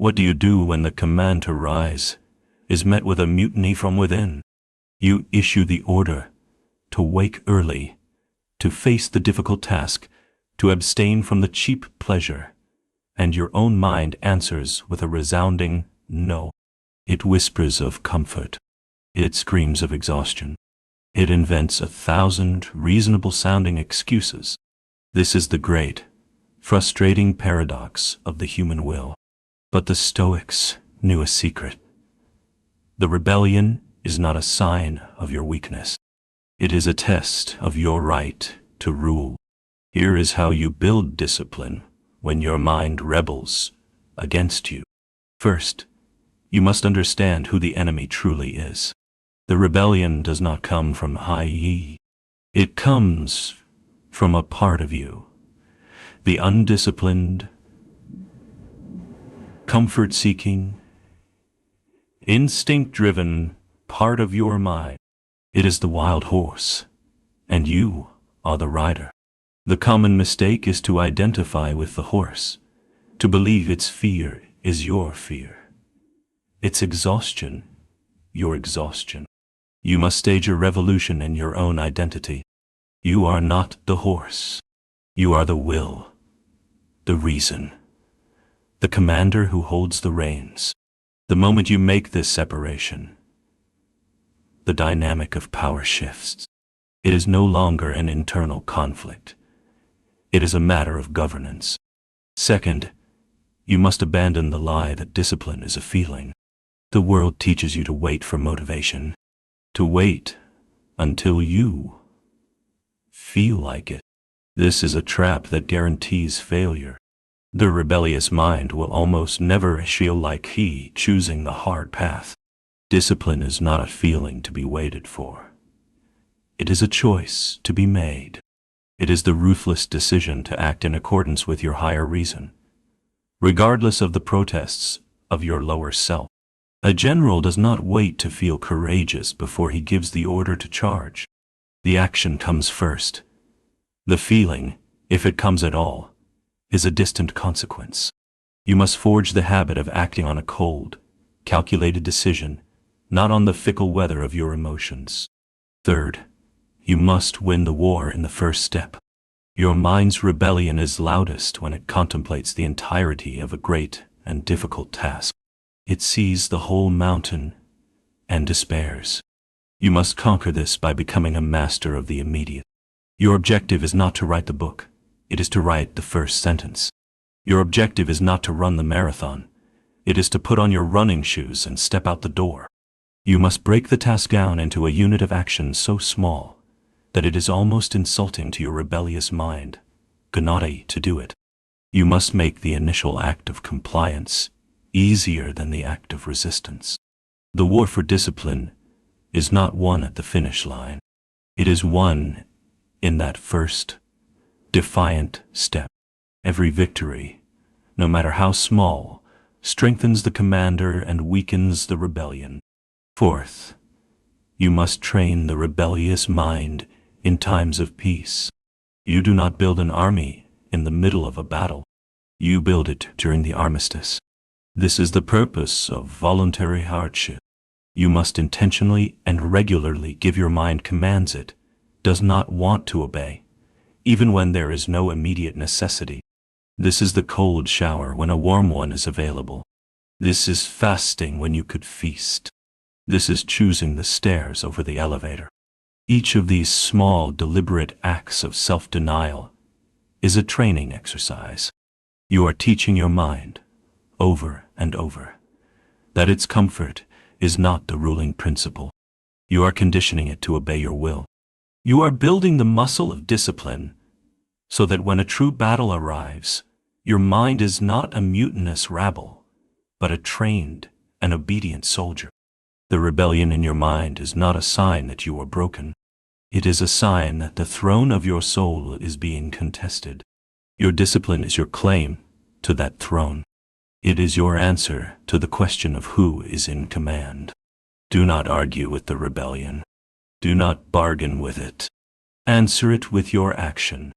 What do you do when the command to rise is met with a mutiny from within? You issue the order to wake early, to face the difficult task, to abstain from the cheap pleasure, and your own mind answers with a resounding no. It whispers of comfort. It screams of exhaustion. It invents 1,000 reasonable-sounding excuses. This is the great, frustrating paradox of the human will. But the Stoics knew a secret. The rebellion is not a sign of your weakness. It is a test of your right to rule. Here is how you build discipline when your mind rebels against you. First, you must understand who the enemy truly is. The rebellion does not come from high. It comes from a part of you, the undisciplined, comfort-seeking, instinct-driven part of your mind. It is the wild horse, and you are the rider. The common mistake is to identify with the horse, to believe its fear is your fear, its exhaustion, your exhaustion. You must stage a revolution in your own identity. You are not the horse. You are the will, the reason, the commander who holds the reins. The moment you make this separation, the dynamic of power shifts. It is no longer an internal conflict. It is a matter of governance. Second, you must abandon the lie that discipline is a feeling. The world teaches you to wait for motivation, to wait until you feel like it. This is a trap that guarantees failure. The rebellious mind will almost never feel like choosing the hard path. Discipline is not a feeling to be waited for. It is a choice to be made. It is the ruthless decision to act in accordance with your higher reason, regardless of the protests of your lower self. A general does not wait to feel courageous before he gives the order to charge. The action comes first. The feeling, if it comes at all, is a distant consequence. You must forge the habit of acting on a cold, calculated decision, not on the fickle weather of your emotions. Third, you must win the war in the first step. Your mind's rebellion is loudest when it contemplates the entirety of a great and difficult task. It sees the whole mountain and despairs. You must conquer this by becoming a master of the immediate. Your objective is not to write the book. It is to write the first sentence. Your objective is not to run the marathon. It is to put on your running shoes and step out the door. You must break the task down into a unit of action so small that it is almost insulting to your rebellious mind, gnati, to do it. You must make the initial act of compliance easier than the act of resistance. The war for discipline is not won at the finish line. It is won in that first, defiant step. Every victory, no matter how small, strengthens the commander and weakens the rebellion. Fourth, you must train the rebellious mind in times of peace. You do not build an army in the middle of a battle. You build it during the armistice. This is the purpose of voluntary hardship. You must intentionally and regularly give your mind commands it does not want to obey, even when there is no immediate necessity. This is the cold shower when a warm one is available. This is fasting when you could feast. This is choosing the stairs over the elevator. Each of these small, deliberate acts of self-denial is a training exercise. You are teaching your mind, over and over, that its comfort is not the ruling principle. You are conditioning it to obey your will. You are building the muscle of discipline so that when a true battle arrives, your mind is not a mutinous rabble, but a trained and obedient soldier. The rebellion in your mind is not a sign that you are broken. It is a sign that the throne of your soul is being contested. Your discipline is your claim to that throne. It is your answer to the question of who is in command. Do not argue with the rebellion. Do not bargain with it. Answer it with your action.